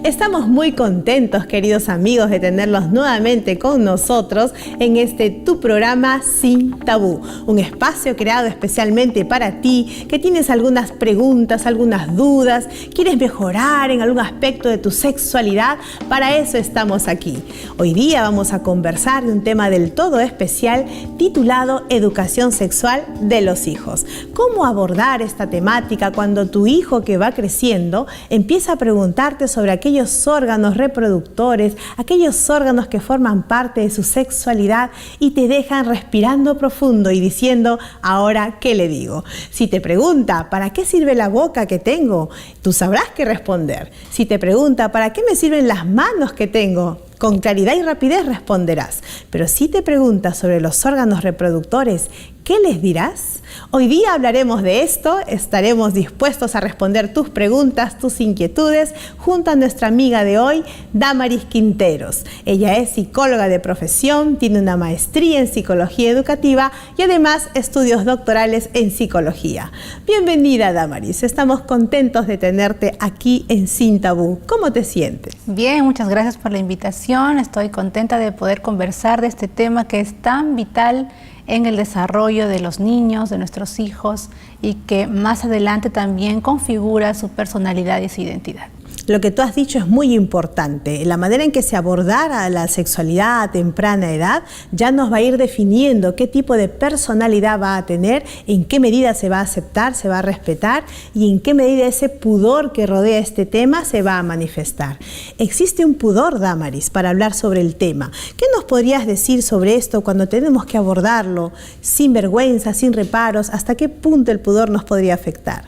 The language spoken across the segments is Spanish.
Estamos muy contentos, queridos amigos, de tenerlos nuevamente con nosotros en este tu programa Sin Tabú, un espacio creado especialmente para ti que tienes algunas preguntas, algunas dudas, quieres mejorar en algún aspecto de tu sexualidad. Para eso estamos aquí. Hoy día vamos a conversar de un tema del todo especial titulado Educación sexual de los hijos. ¿Cómo abordar esta temática cuando tu hijo que va creciendo empieza a preguntarte sobre aquellos órganos reproductores, aquellos órganos que forman parte de su sexualidad y te dejan respirando profundo y diciendo, ¿ahora qué le digo? Si te pregunta, ¿para qué sirve la boca que tengo? Tú sabrás qué responder. Si te pregunta, ¿para qué me sirven las manos que tengo? Con claridad y rapidez responderás. Pero si te pregunta sobre los órganos reproductores, ¿qué les dirás? Hoy día hablaremos de esto, estaremos dispuestos a responder tus preguntas, tus inquietudes, junto a nuestra amiga de hoy, Damaris Quinteros. Ella es psicóloga de profesión, tiene una maestría en psicología educativa y además estudios doctorales en psicología. Bienvenida, Damaris, estamos contentos de tenerte aquí en Sin Tabú. ¿Cómo te sientes? Bien, muchas gracias por la invitación. Estoy contenta de poder conversar de este tema que es tan vital en el desarrollo de los niños, de nuestros hijos, y que más adelante también configura su personalidad y su identidad. Lo que tú has dicho es muy importante. La manera en que se abordara la sexualidad a temprana edad ya nos va a ir definiendo qué tipo de personalidad va a tener, en qué medida se va a aceptar, se va a respetar y en qué medida ese pudor que rodea este tema se va a manifestar. Existe un pudor, Damaris, para hablar sobre el tema. ¿Qué nos podrías decir sobre esto cuando tenemos que abordarlo sin vergüenza, sin reparos? ¿Hasta qué punto el pudor nos podría afectar?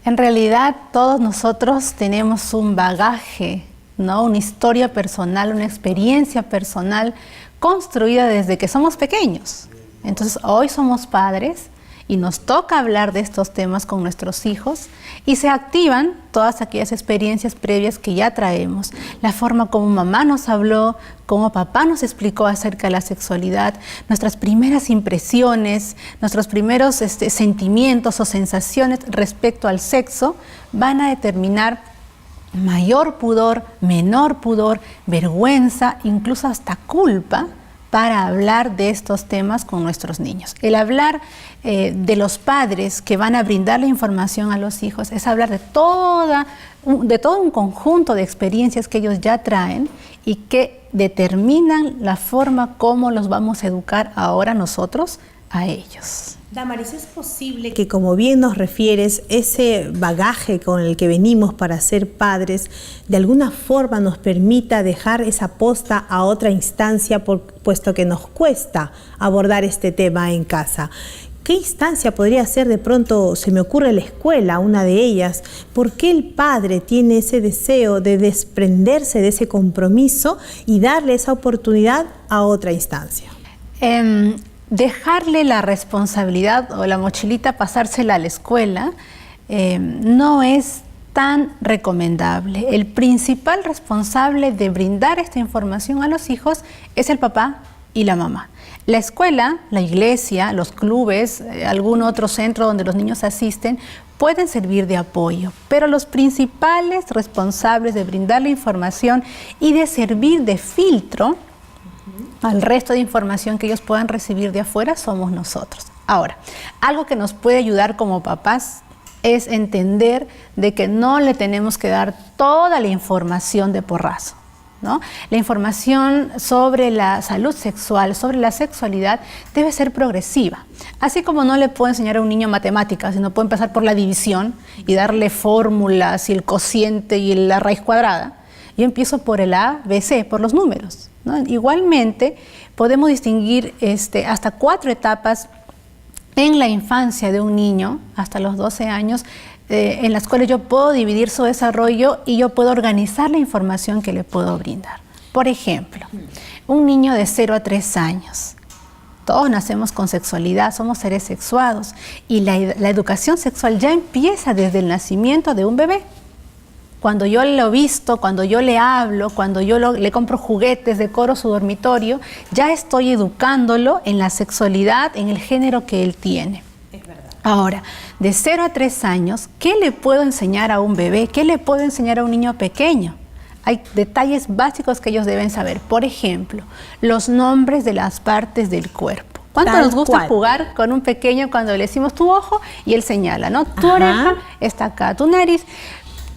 En realidad todos nosotros tenemos un bagaje, ¿no? Una historia personal, una experiencia personal construida desde que somos pequeños. Entonces hoy somos padres y nos toca hablar de estos temas con nuestros hijos y se activan todas aquellas experiencias previas que ya traemos. La forma como mamá nos habló, como papá nos explicó acerca de la sexualidad, nuestras primeras impresiones, nuestros primeros sentimientos o sensaciones respecto al sexo van a determinar mayor pudor, menor pudor, vergüenza, incluso hasta culpa para hablar de estos temas con nuestros niños. El hablar de los padres que van a brindar la información a los hijos es hablar de todo un conjunto de experiencias que ellos ya traen y que determinan la forma como los vamos a educar ahora nosotros a ellos. Damaris, ¿es posible que, como bien nos refieres, ese bagaje con el que venimos para ser padres, de alguna forma nos permita dejar esa posta a otra instancia, puesto que nos cuesta abordar este tema en casa? ¿Qué instancia podría ser? De pronto se me ocurre la escuela, una de ellas. ¿Por qué el padre tiene ese deseo de desprenderse de ese compromiso y darle esa oportunidad a otra instancia? Dejarle la responsabilidad o la mochilita, pasársela a la escuela, no es tan recomendable. El principal responsable de brindar esta información a los hijos es el papá y la mamá. La escuela, la iglesia, los clubes, algún otro centro donde los niños asisten, pueden servir de apoyo, pero los principales responsables de brindar la información y de servir de filtro al resto de información que ellos puedan recibir de afuera somos nosotros. Ahora, algo que nos puede ayudar como papás es entender de que no le tenemos que dar toda la información de porrazo, ¿no? La información sobre la salud sexual, sobre la sexualidad, debe ser progresiva. Así como no le puedo enseñar a un niño matemáticas, sino puedo empezar por la división y darle fórmulas y el cociente y la raíz cuadrada. Yo empiezo por el A, B, C, por los números, ¿no? Igualmente, podemos distinguir hasta 4 etapas en la infancia de un niño, hasta los 12 años, en las cuales yo puedo dividir su desarrollo y yo puedo organizar la información que le puedo brindar. Por ejemplo, un niño de 0 a 3 años. Todos nacemos con sexualidad, somos seres sexuados y la educación sexual ya empieza desde el nacimiento de un bebé. Cuando yo lo visto, cuando yo le hablo, cuando yo le compro juguetes, decoro su dormitorio, ya estoy educándolo en la sexualidad, en el género que él tiene. Es verdad. Ahora, de 0 a 3 años, ¿qué le puedo enseñar a un bebé? ¿Qué le puedo enseñar a un niño pequeño? hay detalles básicos que ellos deben saber. Por ejemplo, los nombres de las partes del cuerpo. ¿Cuánto nos gusta jugar con un pequeño cuando le decimos tu ojo y él señala, ¿no? Tu oreja está acá, tu nariz.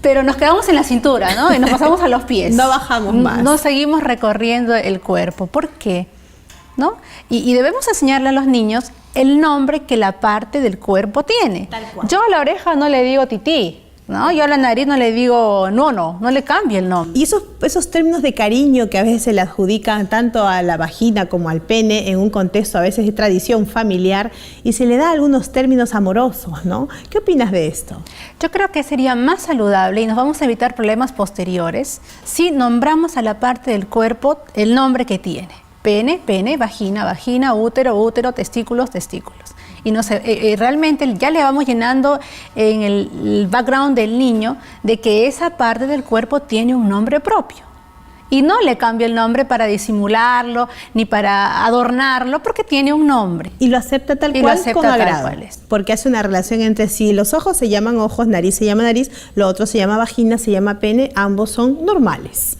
Pero nos quedamos en la cintura, ¿no? Y nos pasamos a los pies. No bajamos más. No seguimos recorriendo el cuerpo. ¿Por qué? ¿No? Y debemos enseñarle a los niños el nombre que la parte del cuerpo tiene. Tal cual. Yo a la oreja no le digo tití, ¿no? Yo a la nariz no le digo no le cambie el nombre. Y esos términos de cariño que a veces se le adjudican tanto a la vagina como al pene en un contexto a veces de tradición familiar y se le da algunos términos amorosos, ¿no? ¿Qué opinas de esto? Yo creo que sería más saludable y nos vamos a evitar problemas posteriores si nombramos a la parte del cuerpo el nombre que tiene. Pene, pene, vagina, vagina, útero, útero, testículos, testículos. Y realmente ya le vamos llenando en el background del niño de que esa parte del cuerpo tiene un nombre propio. Y no le cambia el nombre para disimularlo ni para adornarlo, porque tiene un nombre. Y lo acepta tal cual, con agrado. Porque hace una relación entre sí. Los ojos se llaman ojos, nariz se llama nariz, lo otro se llama vagina, se llama pene, ambos son normales.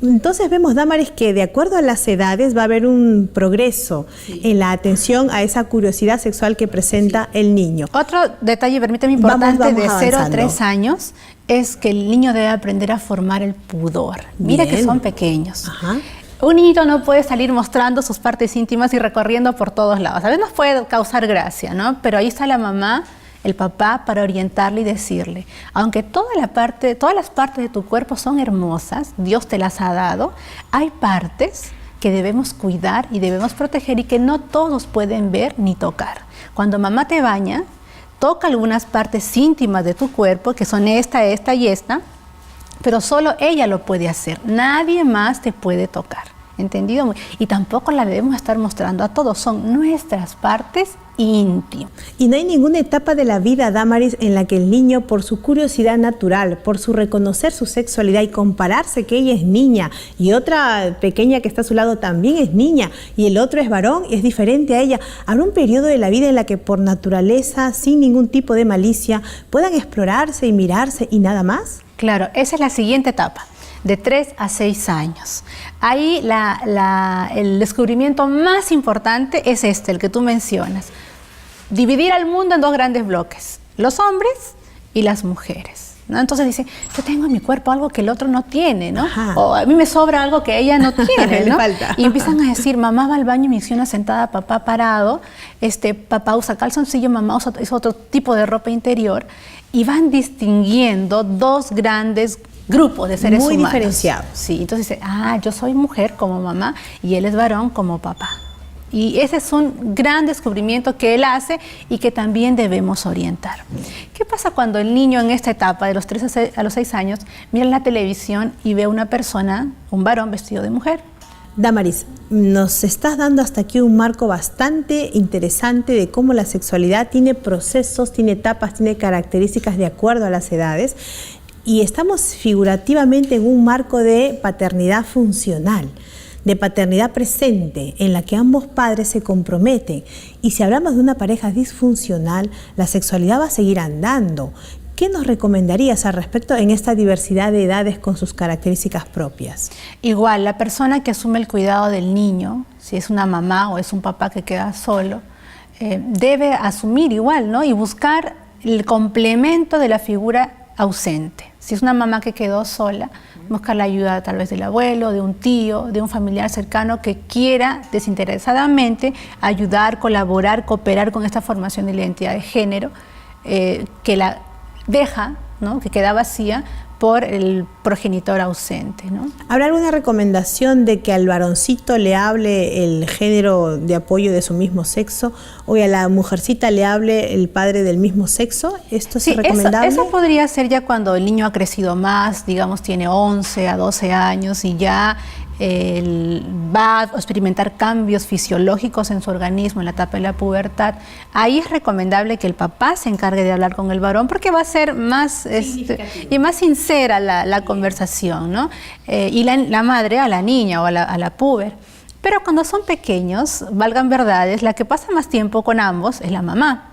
Entonces vemos, Damaris, que de acuerdo a las edades va a haber un progreso en la atención a esa curiosidad sexual que presenta el niño. Otro detalle, permíteme, importante, vamos de 0 a avanzando. 3 años es que el niño debe aprender a formar el pudor. Mira que son pequeños. Ajá. Un niño no puede salir mostrando sus partes íntimas y recorriendo por todos lados. A veces nos puede causar gracia, ¿no? Pero ahí está la mamá, el papá, para orientarle y decirle, aunque todas las partes de tu cuerpo son hermosas, Dios te las ha dado, hay partes que debemos cuidar y debemos proteger y que no todos pueden ver ni tocar. Cuando mamá te baña, toca algunas partes íntimas de tu cuerpo, que son esta y esta, pero solo ella lo puede hacer, nadie más te puede tocar. ¿Entendido? Y tampoco la debemos estar mostrando a todos, son nuestras partes íntimas. Y no hay ninguna etapa de la vida, Damaris, en la que el niño, por su curiosidad natural, por su reconocer su sexualidad y compararse que ella es niña y otra pequeña que está a su lado también es niña y el otro es varón y es diferente a ella, ¿habrá un periodo de la vida en la que por naturaleza, sin ningún tipo de malicia, puedan explorarse y mirarse y nada más? Claro, esa es la siguiente etapa. De 3 a 6 años. Ahí el descubrimiento más importante es el que tú mencionas. Dividir al mundo en 2 grandes bloques, los hombres y las mujeres, ¿no? Entonces dice, yo tengo en mi cuerpo algo que el otro no tiene, ¿no? Ajá. O a mí me sobra algo que ella no tiene, ¿no? Le falta. Y empiezan a decir, mamá va al baño y menciona sentada, papá parado, papá usa calzoncillo, mamá usa otro tipo de ropa interior, y van distinguiendo 2 grandes grupos de seres humanos. Muy diferenciados. Sí, entonces dice, yo soy mujer como mamá y él es varón como papá. Y ese es un gran descubrimiento que él hace y que también debemos orientar. ¿Qué pasa cuando el niño en esta etapa, de los 3 a los 6 años, mira la televisión y ve una persona, un varón vestido de mujer? Damaris, nos estás dando hasta aquí un marco bastante interesante de cómo la sexualidad tiene procesos, tiene etapas, tiene características de acuerdo a las edades. Y estamos figurativamente en un marco de paternidad funcional, de paternidad presente, en la que ambos padres se comprometen. Y si hablamos de una pareja disfuncional, la sexualidad va a seguir andando. ¿Qué nos recomendarías al respecto en esta diversidad de edades con sus características propias? Igual, la persona que asume el cuidado del niño, si es una mamá o es un papá que queda solo, debe asumir igual, ¿no? Y buscar el complemento de la figura ausente. Si es una mamá que quedó sola, buscar la ayuda tal vez del abuelo, de un tío, de un familiar cercano que quiera desinteresadamente ayudar, colaborar, cooperar con esta formación de la identidad de género, que la deja, ¿no? Que queda vacía por el progenitor ausente, ¿no? ¿Habrá alguna recomendación de que al varoncito le hable el género de apoyo de su mismo sexo o a la mujercita le hable el padre del mismo sexo? ¿Esto es recomendable? Eso podría ser ya cuando el niño ha crecido más, digamos tiene 11 a 12 años y ya va a experimentar cambios fisiológicos en su organismo en la etapa de la pubertad. Ahí es recomendable que el papá se encargue de hablar con el varón porque va a ser más, y más sincera la conversación, ¿no? Y la madre a la niña o a la puber. Pero cuando son pequeños, valgan verdades, la que pasa más tiempo con ambos es la mamá.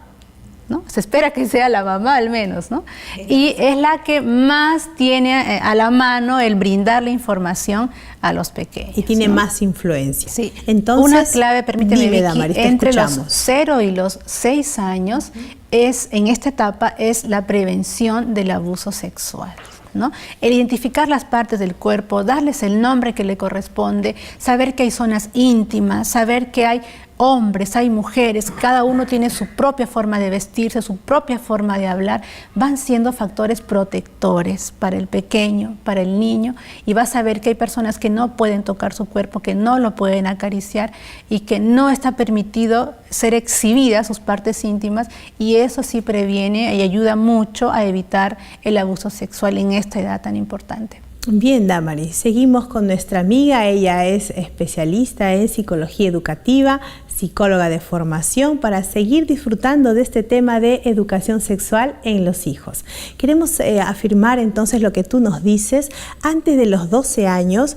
¿no? Se espera que sea la mamá al menos, ¿no? Y es la que más tiene a la mano el brindar la información a los pequeños. Y tiene, ¿no?, más influencia. Sí. Entonces, una clave, permíteme, dime, Vicky, Damaris, entre los 0 y los 6 años en esta etapa es la prevención del abuso sexual, ¿no? El identificar las partes del cuerpo, darles el nombre que le corresponde, saber que hay zonas íntimas, saber que hay hombres, hay mujeres, cada uno tiene su propia forma de vestirse, su propia forma de hablar, van siendo factores protectores para el pequeño, para el niño, y va a saber que hay personas que no pueden tocar su cuerpo, que no lo pueden acariciar y que no está permitido ser exhibidas sus partes íntimas, y eso sí previene y ayuda mucho a evitar el abuso sexual en esta edad tan importante. Bien, Damaris, seguimos con nuestra amiga. Ella es especialista en psicología educativa, psicóloga de formación, para seguir disfrutando de este tema de educación sexual en los hijos. Queremos afirmar entonces lo que tú nos dices. Antes de los 12 años,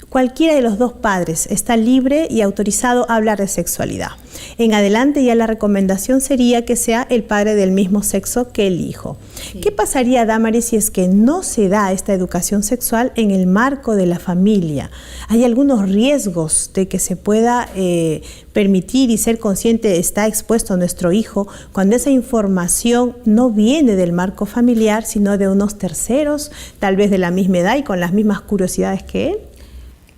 cualquiera de los dos padres está libre y autorizado a hablar de sexualidad. En adelante ya la recomendación sería que sea el padre del mismo sexo que el hijo. Sí. ¿Qué pasaría, Damaris, si es que no se da esta educación sexual en el marco de la familia? ¿Hay algunos riesgos de que se pueda permitir y ser consciente está expuesto a nuestro hijo cuando esa información no viene del marco familiar, sino de unos terceros, tal vez de la misma edad y con las mismas curiosidades que él?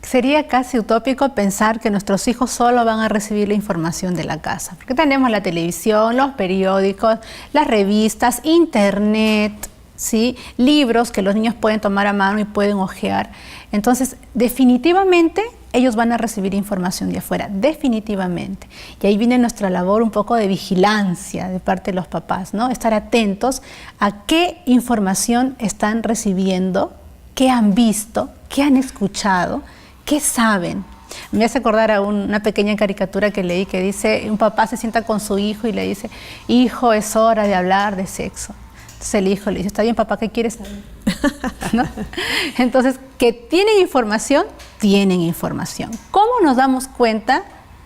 Sería casi utópico pensar que nuestros hijos solo van a recibir la información de la casa, porque tenemos la televisión, los periódicos, las revistas, internet, ¿sí?, libros que los niños pueden tomar a mano y pueden hojear. Entonces, definitivamente ellos van a recibir información de afuera, definitivamente. Y ahí viene nuestra labor un poco de vigilancia de parte de los papás, ¿no? Estar atentos a qué información están recibiendo, qué han visto, qué han escuchado, ¿qué saben? Me hace acordar a una pequeña caricatura que leí que dice, un papá se sienta con su hijo y le dice, hijo, es hora de hablar de sexo. Entonces el hijo le dice, está bien, papá, ¿qué quieres saber? ¿No? Entonces, que tienen información, tienen información. ¿Cómo nos damos cuenta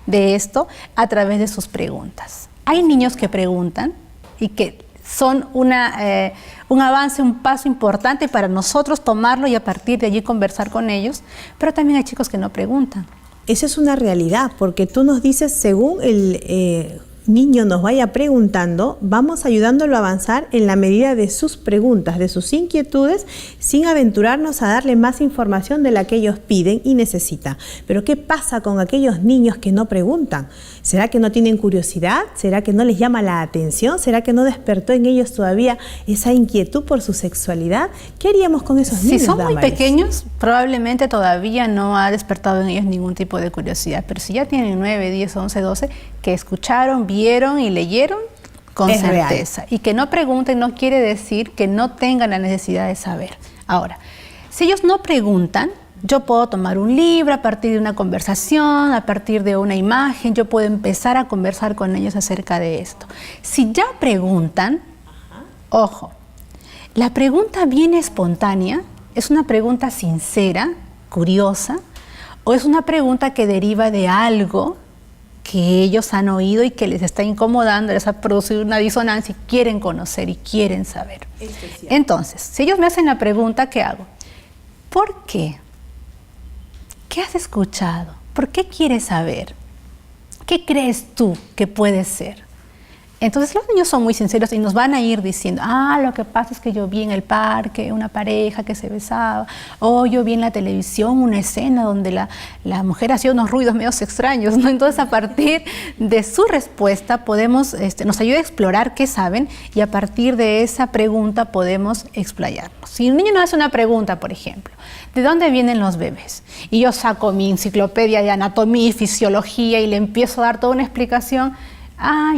de esto? A través de sus preguntas. Hay niños que preguntan y que son un avance, un paso importante para nosotros tomarlo y a partir de allí conversar con ellos, pero también hay chicos que no preguntan. Esa es una realidad, porque tú nos dices, según el niño nos vaya preguntando, vamos ayudándolo a avanzar en la medida de sus preguntas, de sus inquietudes, sin aventurarnos a darle más información de la que ellos piden y necesitan. Pero ¿qué pasa con aquellos niños que no preguntan? ¿Será que no tienen curiosidad? ¿Será que no les llama la atención? ¿Será que no despertó en ellos todavía esa inquietud por su sexualidad? ¿Qué haríamos con esos niños, Si son Damaris? muy pequeños, probablemente todavía no ha despertado en ellos ningún tipo de curiosidad, pero si ya tienen 9, 10, 11, 12, que escucharon, vieron y leyeron, con es certeza. real. Y que no pregunten no quiere decir que no tengan la necesidad de saber. Ahora, si ellos no preguntan, yo puedo tomar un libro a partir de una conversación, a partir de una imagen, yo puedo empezar a conversar con ellos acerca de esto. Si ya preguntan, ojo, la pregunta viene espontánea, es una pregunta sincera, curiosa, o es una pregunta que deriva de algo que ellos han oído y que les está incomodando, les ha producido una disonancia y quieren conocer y quieren saber. Entonces, si ellos me hacen la pregunta, ¿qué hago? ¿Por qué? ¿Qué has escuchado? ¿Por qué quieres saber? ¿Qué crees tú que puede ser? Entonces los niños son muy sinceros y nos van a ir diciendo, lo que pasa es que yo vi en el parque una pareja que se besaba, o yo vi en la televisión una escena donde la mujer hacía unos ruidos medio extraños, ¿no? Entonces a partir de su respuesta podemos, nos ayuda a explorar qué saben y a partir de esa pregunta podemos explayarnos. Si un niño nos hace una pregunta, por ejemplo, ¿de dónde vienen los bebés? Y yo saco mi enciclopedia de anatomía y fisiología y le empiezo a dar toda una explicación.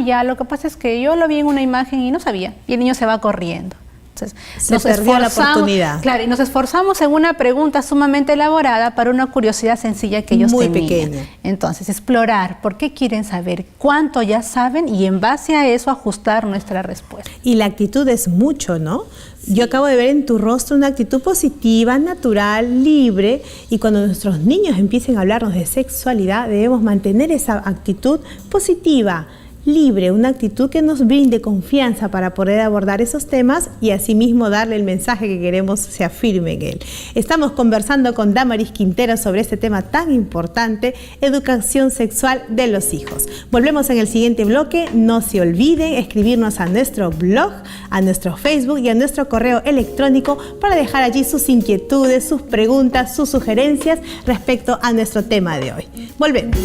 Ya, lo que pasa es que yo lo vi en una imagen y no sabía, y el niño se va corriendo. Entonces, se perdió la oportunidad. Claro, y nos esforzamos en una pregunta sumamente elaborada para una curiosidad sencilla que ellos tenían. Muy pequeña. Entonces, explorar por qué quieren saber, cuánto ya saben y en base a eso ajustar nuestra respuesta. Y la actitud es mucho, ¿no? Sí. Yo acabo de ver en tu rostro una actitud positiva, natural, libre, y cuando nuestros niños empiecen a hablarnos de sexualidad, debemos mantener esa actitud positiva, libre, una actitud que nos brinde confianza para poder abordar esos temas y asimismo darle el mensaje que queremos se afirme en él. Estamos conversando con Damaris Quintero sobre este tema tan importante, educación sexual de los hijos. Volvemos en el siguiente bloque. No se olviden escribirnos a nuestro blog, a nuestro Facebook y a nuestro correo electrónico para dejar allí sus inquietudes, sus preguntas, sus sugerencias respecto a nuestro tema de hoy. Volvemos.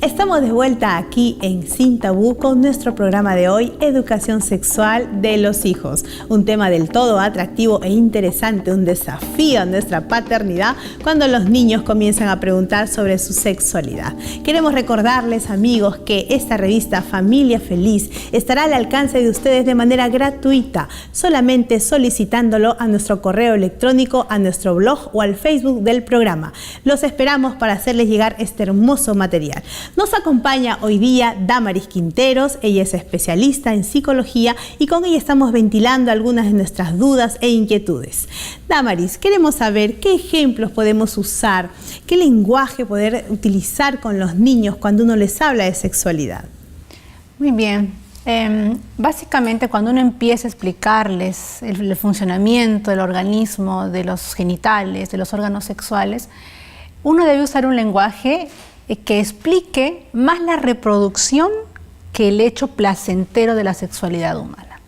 Estamos de vuelta aquí en Sin Tabú con nuestro programa de hoy, Educación Sexual de los Hijos. Un tema del todo atractivo e interesante, un desafío a nuestra paternidad cuando los niños comienzan a preguntar sobre su sexualidad. Queremos recordarles, amigos, que esta revista Familia Feliz estará al alcance de ustedes de manera gratuita, solamente solicitándolo a nuestro correo electrónico, a nuestro blog o al Facebook del programa. Los esperamos para hacerles llegar este hermoso material. Nos acompaña hoy día Damaris Quinteros. Ella es especialista en psicología y con ella estamos ventilando algunas de nuestras dudas e inquietudes. Damaris, queremos saber qué ejemplos podemos usar, qué lenguaje poder utilizar con los niños cuando uno les habla de sexualidad. Muy bien. Básicamente cuando uno empieza a explicarles el funcionamiento del organismo, de los genitales, de los órganos sexuales, uno debe usar un lenguaje que explique más la reproducción que el hecho placentero de la sexualidad humana.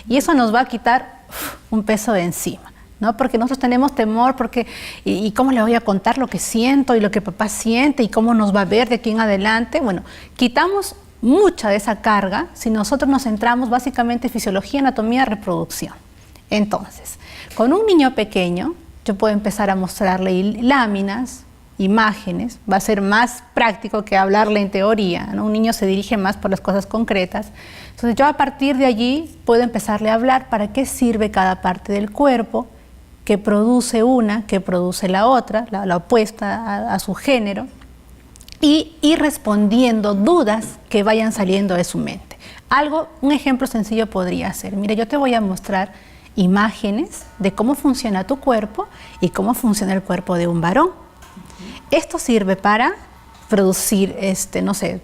Y eso nos va a quitar un peso de encima, ¿no? Porque nosotros tenemos temor, ¿y cómo le voy a contar lo que siento y lo que papá siente y cómo nos va a ver de aquí en adelante? Bueno, quitamos mucha de esa carga si nosotros nos centramos básicamente en fisiología, anatomía, reproducción. Entonces, con un niño pequeño, yo puedo empezar a mostrarle láminas, imágenes, va a ser más práctico que hablarle en teoría, ¿no? Un niño se dirige más por las cosas concretas. Entonces yo a partir de allí puedo empezarle a hablar para qué sirve cada parte del cuerpo, qué produce una, qué produce la otra, la opuesta a su género, y ir respondiendo dudas que vayan saliendo de su mente. Un ejemplo sencillo podría ser, mira, yo te voy a mostrar imágenes de cómo funciona tu cuerpo y cómo funciona el cuerpo de un varón. Esto sirve para producir, no sé,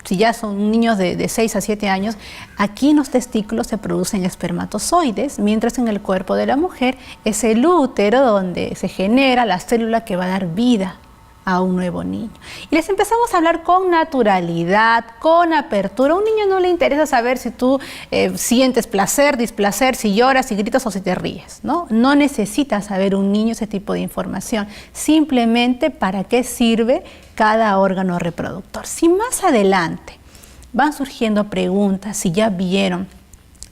si ya son niños de 6 a 7 años, aquí en los testículos se producen espermatozoides, mientras en el cuerpo de la mujer es el útero donde se genera la célula que va a dar vida a un nuevo niño. Y les empezamos a hablar con naturalidad, con apertura. A un niño no le interesa saber si tú sientes placer, displacer, si lloras, si gritas o si te ríes, ¿no? No necesita saber un niño ese tipo de información, simplemente para qué sirve cada órgano reproductor. Si más adelante van surgiendo preguntas, si ya vieron,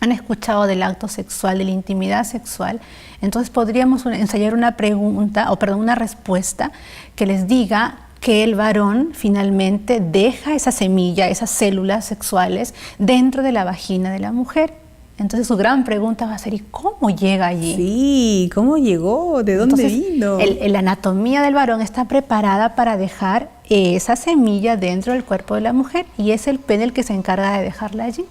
han escuchado del acto sexual, de la intimidad sexual, entonces podríamos ensayar una respuesta que les diga que el varón finalmente deja esa semilla, esas células sexuales dentro de la vagina de la mujer. Entonces su gran pregunta va a ser, ¿y cómo llega allí? Sí, ¿cómo llegó? ¿De dónde vino? La anatomía del varón está preparada para dejar esa semilla dentro del cuerpo de la mujer y es el pene el que se encarga de dejarla allí.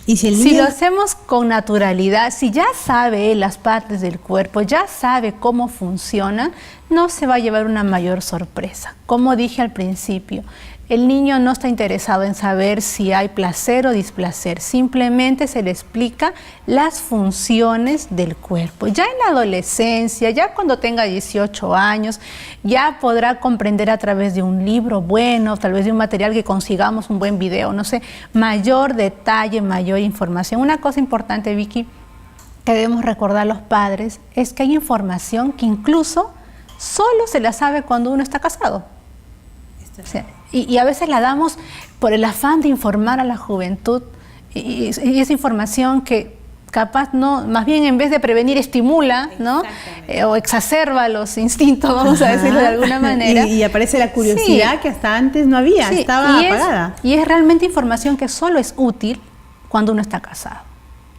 Y si lo hacemos con naturalidad, si ya sabe las partes del cuerpo, ya sabe cómo funcionan, no se va a llevar una mayor sorpresa. Como dije al principio, el niño no está interesado en saber si hay placer o displacer, simplemente se le explica las funciones del cuerpo. Ya en la adolescencia, ya cuando tenga 18 años, ya podrá comprender a través de un libro bueno, tal vez de un material que consigamos, un buen video, no sé, mayor detalle, mayor información. Una cosa importante, Vicky, que debemos recordar los padres, es que hay información que incluso solo se la sabe cuando uno está casado. O sea, y a veces la damos por el afán de informar a la juventud y esa información que capaz no, más bien en vez de prevenir estimula, ¿no? O exacerba los instintos, vamos a decirlo de alguna manera. Y aparece la curiosidad que hasta antes no había, estaba apagada. Y es realmente información que solo es útil cuando uno está casado,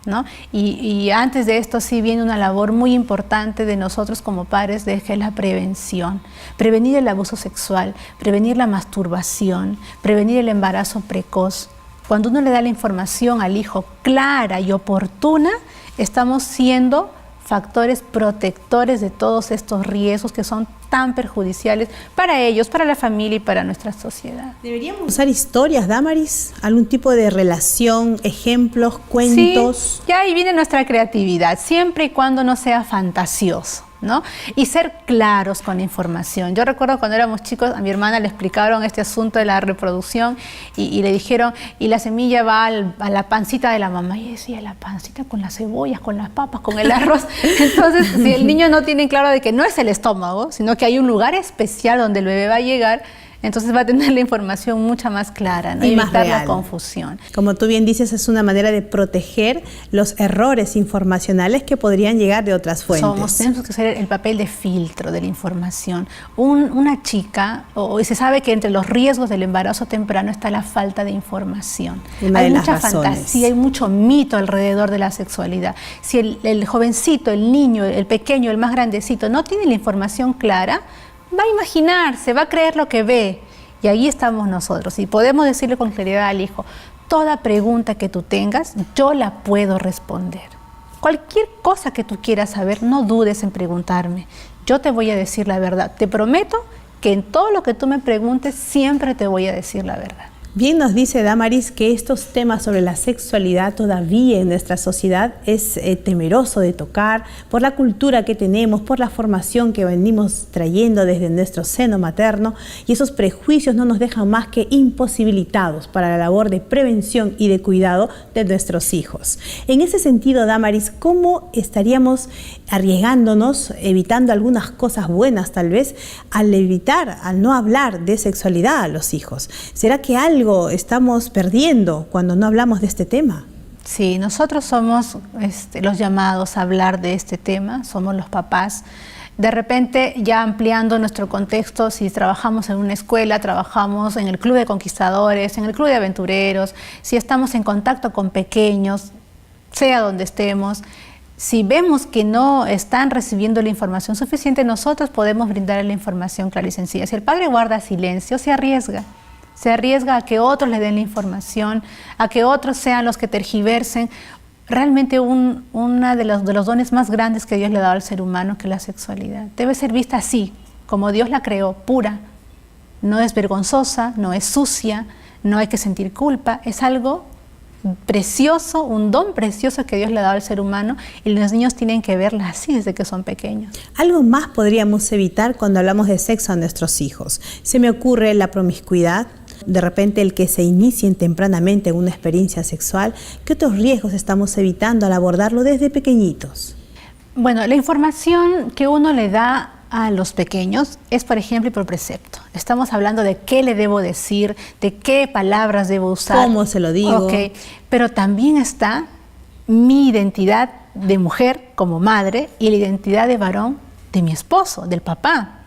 ¿no? Y antes de esto sí viene una labor muy importante de nosotros como padres, que es la prevención. Prevenir el abuso sexual, prevenir la masturbación, prevenir el embarazo precoz. Cuando uno le da la información al hijo clara y oportuna, estamos siendo factores protectores de todos estos riesgos que son tan perjudiciales para ellos, para la familia y para nuestra sociedad. ¿Deberíamos usar historias, Damaris? ¿Algún tipo de relación, ejemplos, cuentos? Sí, ya ahí viene nuestra creatividad, siempre y cuando no sea fantasioso, ¿no? Y ser claros con la información. Yo recuerdo cuando éramos chicos, a mi hermana le explicaron este asunto de la reproducción y le dijeron, y la semilla va a la pancita de la mamá. Y decía, la pancita con las cebollas, con las papas, con el arroz. Entonces, si el niño no tiene claro de que no es el estómago, sino que hay un lugar especial donde el bebé va a llegar, entonces va a tener la información mucha más clara, ¿no? Y más evitar real. la confusión. Como tú bien dices, es una manera de proteger los errores informacionales que podrían llegar de otras fuentes. Tenemos que hacer el papel de filtro de la información. Una chica, se sabe que entre los riesgos del embarazo temprano está la falta de información. Hay mucha fantasía, hay mucho mito alrededor de la sexualidad. Si el jovencito, el niño, el pequeño, el más grandecito no tiene la información clara, va a imaginarse, va a creer lo que ve. Y ahí estamos nosotros. Y podemos decirle con claridad al hijo, toda pregunta que tú tengas, yo la puedo responder. Cualquier cosa que tú quieras saber, no dudes en preguntarme. Yo te voy a decir la verdad. Te prometo que en todo lo que tú me preguntes, siempre te voy a decir la verdad. Bien nos dice Damaris que estos temas sobre la sexualidad todavía en nuestra sociedad es temeroso de tocar por la cultura que tenemos, por la formación que venimos trayendo desde nuestro seno materno, y esos prejuicios no nos dejan más que imposibilitados para la labor de prevención y de cuidado de nuestros hijos. En ese sentido, Damaris, ¿cómo estaríamos arriesgándonos, evitando algunas cosas buenas tal vez, al no hablar de sexualidad a los hijos? ¿Será que algo estamos perdiendo cuando no hablamos de este tema? Sí, nosotros somos los llamados a hablar de este tema, somos los papás. De repente, ya ampliando nuestro contexto, si trabajamos en una escuela, trabajamos en el club de conquistadores, en el club de aventureros, si estamos en contacto con pequeños, sea donde estemos, si vemos que no están recibiendo la información suficiente, nosotros podemos brindarle la información clara y sencilla. Si el padre guarda silencio, se arriesga a que otros le den la información, a que otros sean los que tergiversen realmente uno de los dones más grandes que Dios le ha dado al ser humano, que es la sexualidad. Debe ser vista así, como Dios la creó, pura. No es vergonzosa, no es sucia, no hay que sentir culpa, es algo precioso, un don precioso que Dios le ha dado al ser humano, y los niños tienen que verla así desde que son pequeños. Algo más podríamos evitar cuando hablamos de sexo a nuestros hijos. Se me ocurre la promiscuidad, de repente el que se inicien tempranamente en una experiencia sexual. ¿Qué otros riesgos estamos evitando al abordarlo desde pequeñitos? Bueno, la información que uno le da a los pequeños es, por ejemplo, y por precepto. Estamos hablando de qué le debo decir, de qué palabras debo usar. ¿Cómo se lo digo? Okay. Pero también está mi identidad de mujer como madre y la identidad de varón de mi esposo, del papá.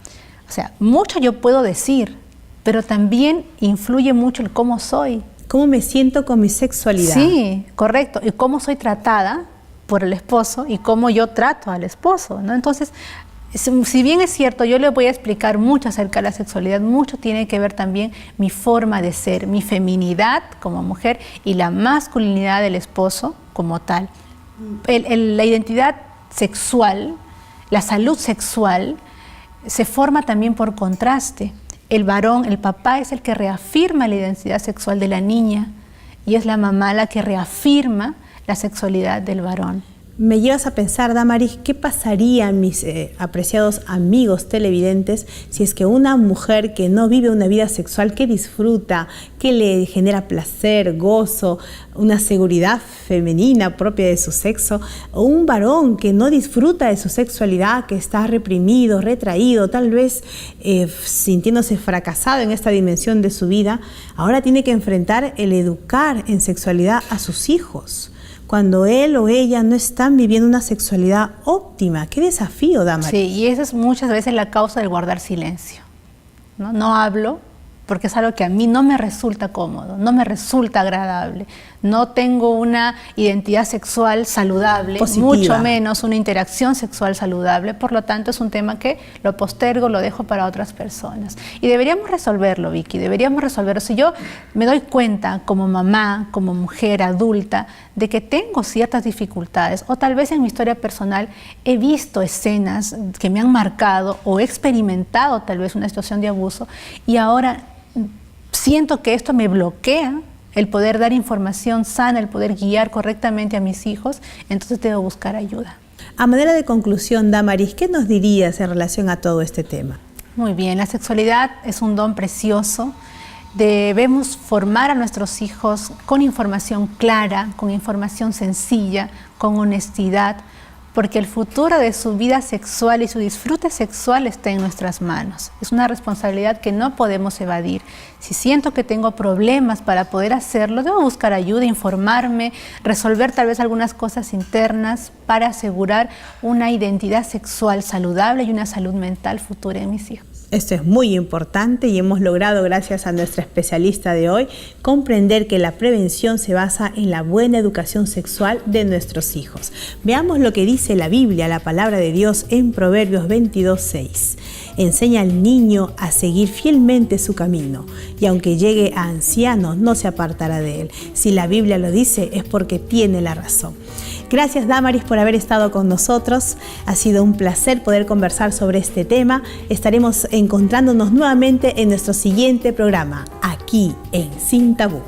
O sea, mucho yo puedo decir, pero también influye mucho el cómo soy. ¿Cómo me siento con mi sexualidad? Sí, correcto. Y cómo soy tratada por el esposo y cómo yo trato al esposo, ¿no? Entonces, si bien es cierto, yo le voy a explicar mucho acerca de la sexualidad, mucho tiene que ver también mi forma de ser, mi feminidad como mujer y la masculinidad del esposo como tal. La identidad sexual, la salud sexual, se forma también por contraste. El varón, el papá, es el que reafirma la identidad sexual de la niña y es la mamá la que reafirma la sexualidad del varón. Me llevas a pensar, Damaris, ¿qué pasaría, mis apreciados amigos televidentes, si es que una mujer que no vive una vida sexual, que disfruta, que le genera placer, gozo, una seguridad femenina propia de su sexo, o un varón que no disfruta de su sexualidad, que está reprimido, retraído, tal vez sintiéndose fracasado en esta dimensión de su vida, ahora tiene que enfrentar el educar en sexualidad a sus hijos, cuando él o ella no están viviendo una sexualidad óptima? ¡Qué desafío, Damaris! Sí, y esa es muchas veces la causa del guardar silencio. No hablo porque es algo que a mí no me resulta cómodo, no me resulta agradable. No tengo una identidad sexual saludable, positiva, mucho menos una interacción sexual saludable. Por lo tanto, es un tema que lo postergo, lo dejo para otras personas. Y deberíamos resolverlo, Vicky, deberíamos resolverlo. Si yo me doy cuenta como mamá, como mujer adulta, de que tengo ciertas dificultades, o tal vez en mi historia personal he visto escenas que me han marcado o he experimentado tal vez una situación de abuso, y ahora siento que esto me bloquea el poder dar información sana, el poder guiar correctamente a mis hijos, entonces debo buscar ayuda. A manera de conclusión, Damaris, ¿qué nos dirías en relación a todo este tema? Muy bien, la sexualidad es un don precioso. Debemos formar a nuestros hijos con información clara, con información sencilla, con honestidad, porque el futuro de su vida sexual y su disfrute sexual está en nuestras manos. Es una responsabilidad que no podemos evadir. Si siento que tengo problemas para poder hacerlo, debo buscar ayuda, informarme, resolver tal vez algunas cosas internas para asegurar una identidad sexual saludable y una salud mental futura en mis hijos. Esto es muy importante y hemos logrado, gracias a nuestra especialista de hoy, comprender que la prevención se basa en la buena educación sexual de nuestros hijos. Veamos lo que dice la Biblia, la palabra de Dios, en Proverbios 22:6. Enseña al niño a seguir fielmente su camino, y aunque llegue a anciano, no se apartará de él. Si la Biblia lo dice, es porque tiene la razón. Gracias, Damaris, por haber estado con nosotros. Ha sido un placer poder conversar sobre este tema. Estaremos encontrándonos nuevamente en nuestro siguiente programa, aquí en Sin Tabú.